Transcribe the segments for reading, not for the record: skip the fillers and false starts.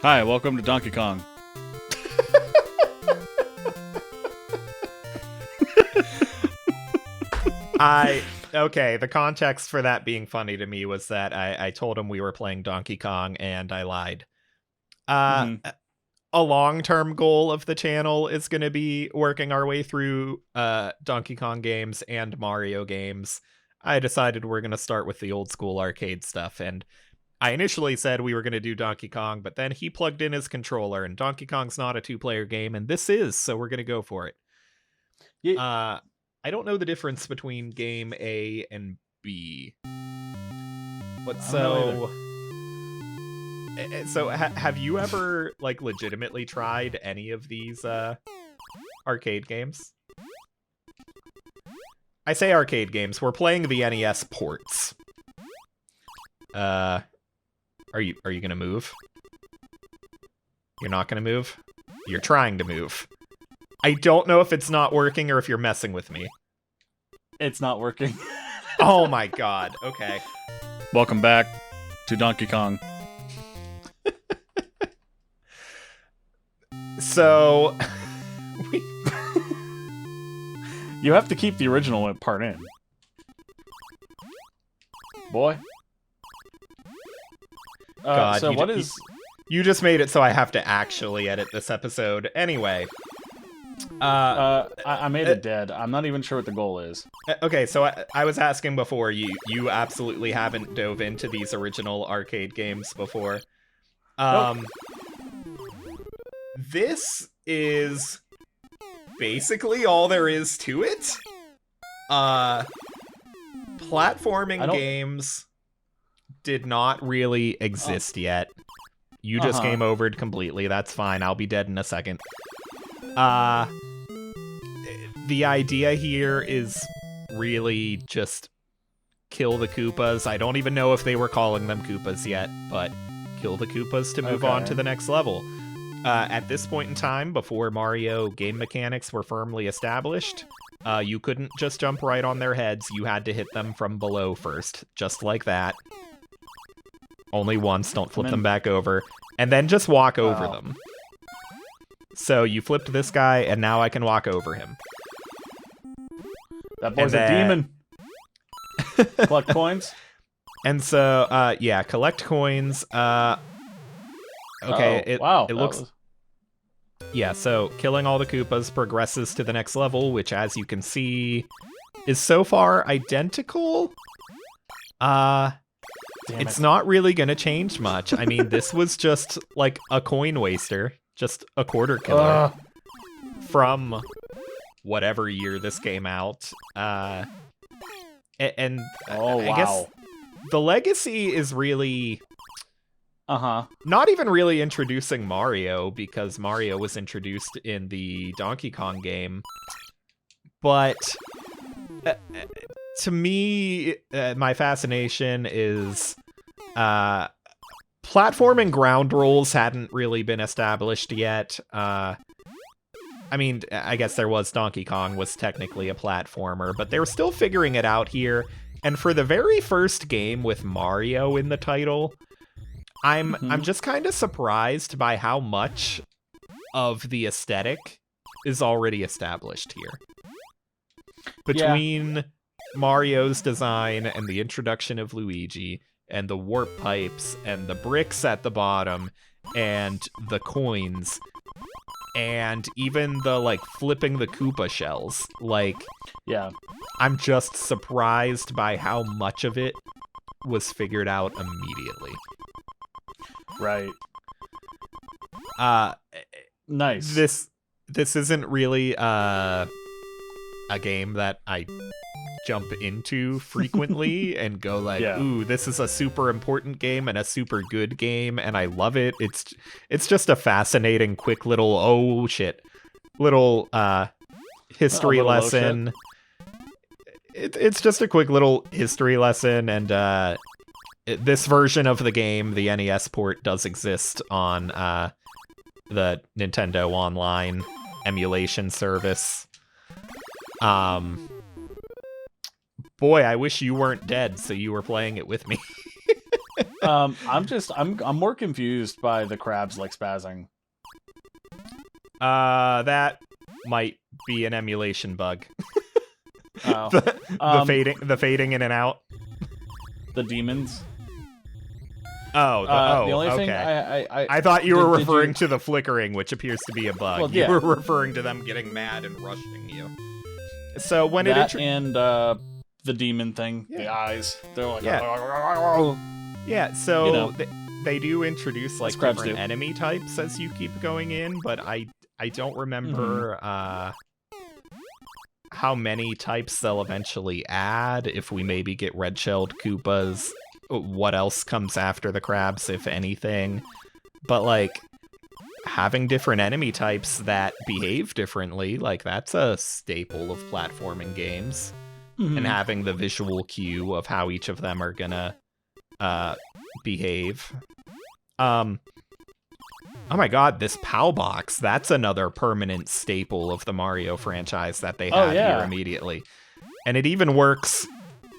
Hi, welcome to Donkey Kong. Okay, the context for that being funny to me was that I told him we were playing Donkey Kong and I lied. A long-term goal of the channel is going to be working our way through Donkey Kong games and Mario games. I decided we're going to start with the old school arcade stuff, and I initially said we were going to do Donkey Kong, but then he plugged in his controller, and Donkey Kong's not a two-player game, and this is, so we're going to go for it. Yeah. I don't know the difference between game A and B. But so have you ever like legitimately tried any of these arcade games? I say arcade games. We're playing the NES ports. Are you gonna move? You're not gonna move? You're trying to move. I don't know if it's not working or if you're messing with me. It's not working. Oh my god. Okay. Welcome back to Donkey Kong. So You have to keep the original part in. Boy. God, so what is... You just made it so I have to actually edit this episode. Anyway. I made it dead. I'm not even sure what the goal is. Okay, so I was asking before, you absolutely haven't dove into these original arcade games before. Nope. This is basically all there is to it. Platforming games did not really exist yet. You just game overed completely. That's fine. I'll be dead in a second. The idea here is really just kill the Koopas. I don't even know if they were calling them Koopas yet, but kill the Koopas to move on to the next level. At this point in time, before Mario game mechanics were firmly established, you couldn't just jump right on their heads. You had to hit them from below first, just like that. Only once, don't flip them back over. And then just walk over them. So you flipped this guy, and now I can walk over him. That boy's a demon. Collect coins. And so, yeah, collect coins. Okay, it looks... Yeah, so killing all the Koopas progresses to the next level, which, as you can see, is so far identical. It's not really gonna change much. I mean, this was just, like, a coin waster. Just a quarter killer. From whatever year this came out. I guess the legacy is really... Not even really introducing Mario, because Mario was introduced in the Donkey Kong game. But to me, my fascination is platforming ground rules hadn't really been established yet. I mean, I guess there was Donkey Kong was technically a platformer, but they were still figuring it out here. And for the very first game with Mario in the title, I'm just kind of surprised by how much of the aesthetic is already established here. Between Mario's design and the introduction of Luigi, and the warp pipes, and the bricks at the bottom, and the coins, and even the, like, flipping the Koopa shells. Like, I'm just surprised by how much of it was figured out immediately. Right. Nice. This isn't really a game that I jump into frequently and go like, ooh, this is a super important game and a super good game and I love it. It's just a fascinating, quick little history lesson. It's just a quick little history lesson, and this version of the game, the NES port, does exist on the Nintendo Online emulation service. Boy, I wish you weren't dead, so you were playing it with me. I'm more confused by the crabs like spazzing. That might be an emulation bug. Oh. The fading in and out. The demons. Oh, the only okay. thing I thought you were referring to the flickering, which appears to be a bug. Well, yeah. You were referring to them getting mad and rushing you. So when that and the demon thing, the eyes, they're like, yeah. So you know. they do introduce like crabs different do. enemy types as you keep going in, but I don't remember how many types they'll eventually add. If we maybe get red-shelled Koopas, what else comes after the crabs, if anything. But like having different enemy types that behave differently, like that's a staple of platforming games. Mhm. And having the visual cue of how each of them are gonna behave. Oh my god, this POW box, that's another permanent staple of the Mario franchise that they have here immediately. And it even works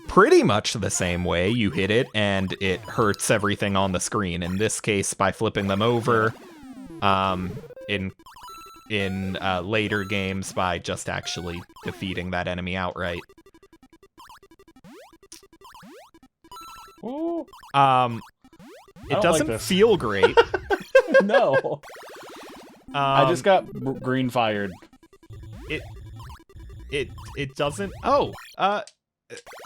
pretty much the same way. You hit it and it hurts everything on the screen. In this case, by flipping them over. In later games, by just actually defeating that enemy outright. Ooh. It doesn't like feel great. No. I just got green fired. It doesn't. Oh,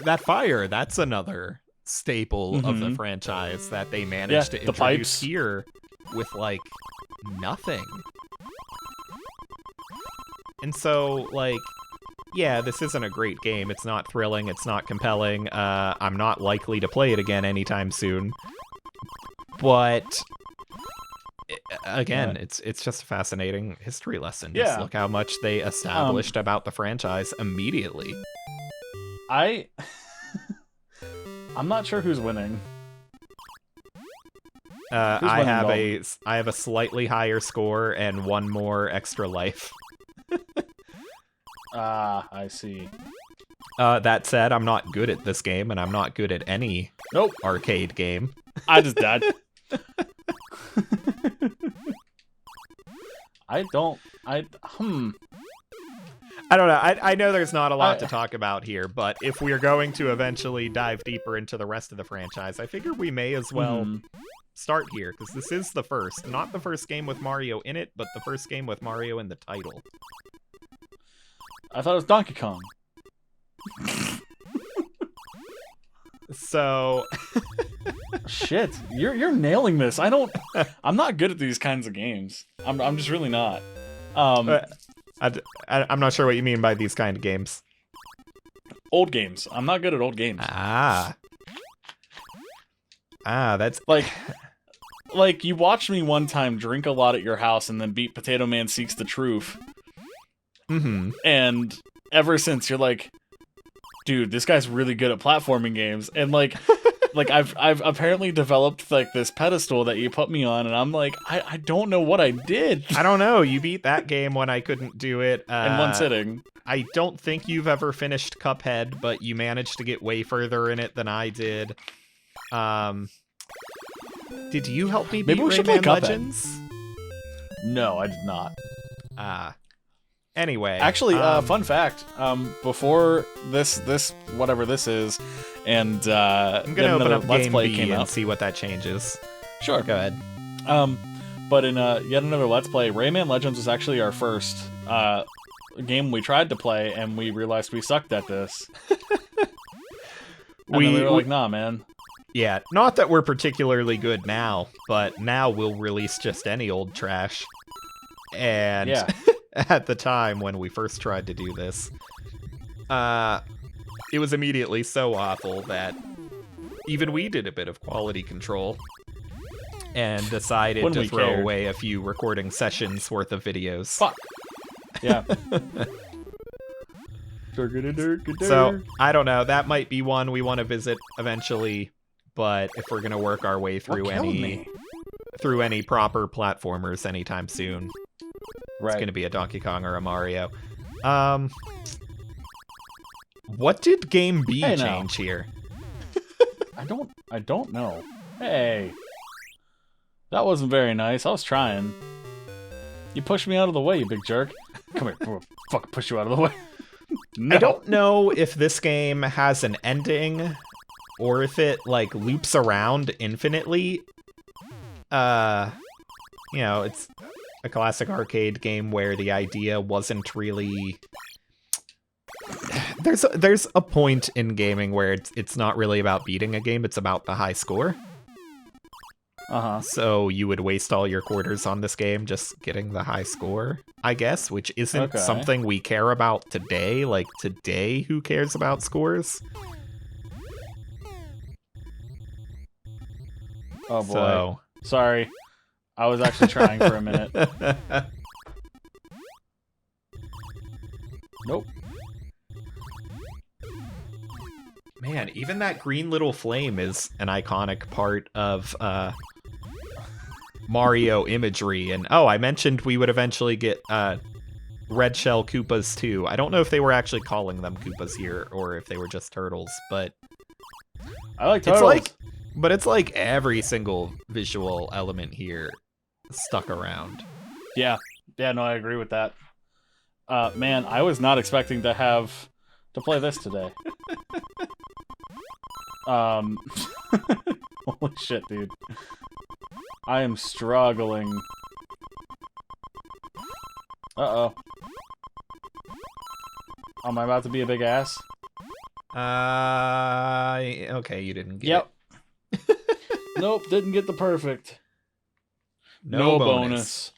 that fire. That's another staple of the franchise that they managed to the introduce pipes. here with like nothing. And so, like, yeah, this isn't a great game. It's not thrilling. It's not compelling. I'm not likely to play it again anytime soon. But again, it's just a fascinating history lesson. Just look how much they established about the franchise immediately. I'm not sure who's winning. I have a slightly higher score and one more extra life. I see. That said, I'm not good at this game, and I'm not good at any arcade game. I just died. I don't know. I know there's not a lot to talk about here, but if we're going to eventually dive deeper into the rest of the franchise, I figure we may as well start here, because this is the first. Not the first game with Mario in it, but the first game with Mario in the title. I thought it was Donkey Kong. So... Shit, you're nailing this. I'm not good at these kinds of games. I'm just really not. I'm not sure what you mean by these kind of games. Old games. I'm not good at old games. That's like you watched me one time drink a lot at your house and then beat Potato Man Seeks the Truth. Mm-hmm. And ever since you're like, dude, this guy's really good at platforming games. And like I've apparently developed like this pedestal that you put me on, and I'm like, I don't know what I did. I don't know. You beat that game when I couldn't do it in one sitting. I don't think you've ever finished Cuphead, but you managed to get way further in it than I did. Did you help me beat Rayman Legends? No, I did not. Anyway, actually, fun fact: before this whatever this is, and I'm gonna open up Let's Game Play B came and out. see what that changes. Sure, go ahead. But in yet another Let's Play, Rayman Legends was actually our first game we tried to play, and we realized we sucked at this. And then we were like, nah, man. Yeah, not that we're particularly good now, but now we'll release just any old trash. And at the time when we first tried to do this, it was immediately so awful that even we did a bit of quality control and decided to throw away a few recording sessions worth of videos. Fuck. Yeah. So, I don't know. That might be one we want to visit eventually, but if we're going to work our way through any proper platformers anytime soon, it's going to be a Donkey Kong or a Mario. What did Game B change here? I don't know. Hey. That wasn't very nice. I was trying. You pushed me out of the way, you big jerk. Come here. I'm gonna fucking push you out of the way. No. I don't know if this game has an ending or if it, like, loops around infinitely. It's a classic arcade game where the idea wasn't really... There's a point in gaming where it's not really about beating a game, it's about the high score. Uh-huh. So you would waste all your quarters on this game just getting the high score, I guess, which isn't something we care about today. Like, today, who cares about scores? Oh, boy. Sorry. I was actually trying for a minute. Nope. Man, even that green little flame is an iconic part of Mario imagery. And I mentioned we would eventually get red shell Koopas too. I don't know if they were actually calling them Koopas here or if they were just turtles, but I like turtles. It's like every single visual element here stuck around. Yeah, no, I agree with that. Man, I was not expecting to play this today. Holy shit, dude. I am struggling. Uh-oh. Am I about to be a big ass? Okay, you didn't get it. Nope, didn't get the perfect. No bonus.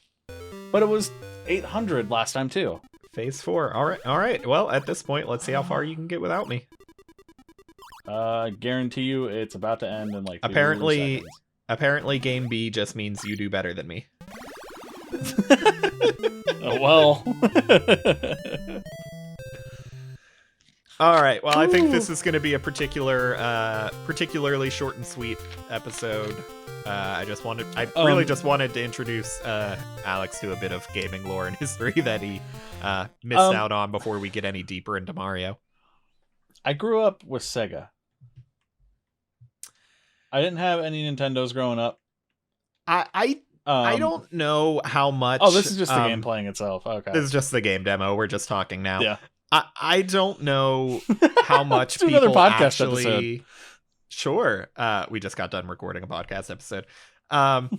But it was 800 last time, too. Phase 4. All right. Well, at this point, let's see how far you can get without me. I guarantee you it's about to end in like 30 seconds. Apparently, Game B just means you do better than me. Oh, well. All right. Well, I think this is going to be a particularly short and sweet episode. I really just wanted to introduce Alex to a bit of gaming lore and history that he missed out on before we get any deeper into Mario. I grew up with Sega. I didn't have any Nintendos growing up. I don't know how much... Oh, this is just the game playing itself. Okay. This is just the game demo. We're just talking now. Yeah. I don't know how much people another podcast actually... episode. Sure. We just got done recording a podcast episode. I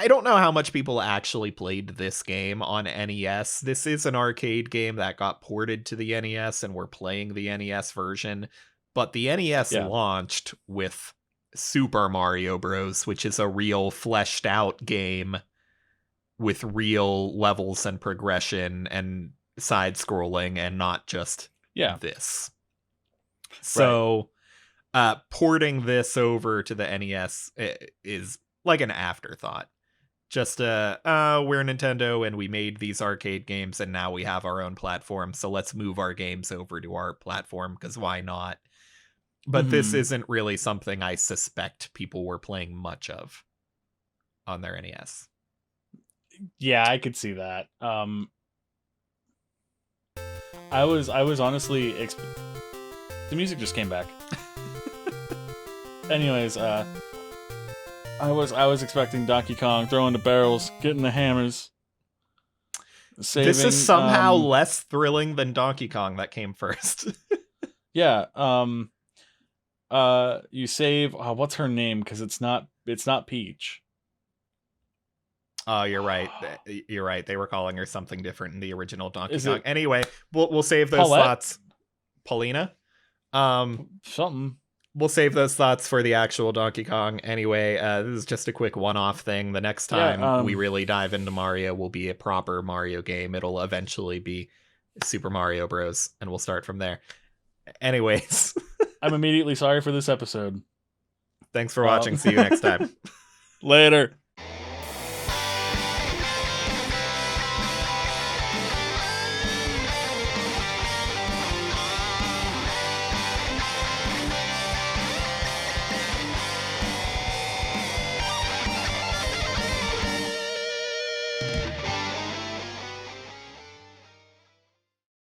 don't know how much people actually played this game on NES. This is an arcade game that got ported to the NES, and we're playing the NES version. But the NES launched with Super Mario Bros., which is a real fleshed out game with real levels and progression and side scrolling and not just this. So porting this over to the NES is like an afterthought. Just we're Nintendo and we made these arcade games and now we have our own platform, so let's move our games over to our platform because why not? But this isn't really something I suspect people were playing much of on their NES. Yeah, I could see that. I was honestly the music just came back. Anyways, I was expecting Donkey Kong throwing the barrels, getting the hammers. Saving, this is somehow less thrilling than Donkey Kong that came first. Yeah. You save. What's her name? Because it's not Peach. Oh, you're right. You're right. They were calling her something different in the original Donkey Kong. Anyway, we'll save those thoughts. Paulina. Something. We'll save those thoughts for the actual Donkey Kong. Anyway, this is just a quick one-off thing. The next time we really dive into Mario will be a proper Mario game. It'll eventually be Super Mario Bros. And we'll start from there. Anyways. I'm immediately sorry for this episode. Thanks for watching. See you next time. Later.